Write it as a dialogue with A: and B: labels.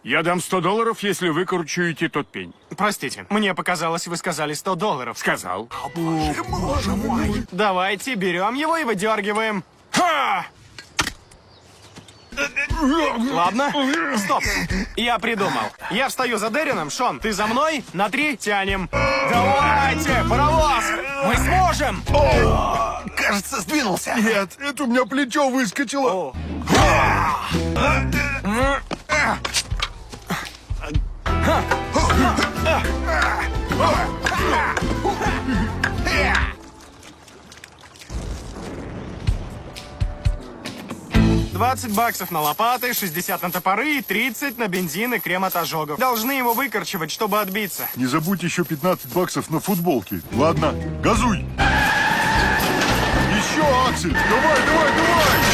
A: Я дам $100, если выкручиваете тот пень.
B: Простите, мне показалось, вы сказали $100.
A: Сказал.
C: Боже мой.
B: Давайте, берем его и выдергиваем.
A: Ха!
B: Ладно, стоп. Я придумал. Я встаю за Деррином, Шон, ты за мной? На 3 тянем. Давайте, паровоз! Мы сможем!
C: Кажется, сдвинулся.
D: Нет, это у меня плечо выскочило.
B: О. $20 на лопаты, 60 на топоры и 30 на бензин и крем от ожогов. Должны его выкорчевать, чтобы отбиться.
D: Не забудь еще $15 на футболке. Ладно, газуй. Еще аксель. Давай, давай, давай.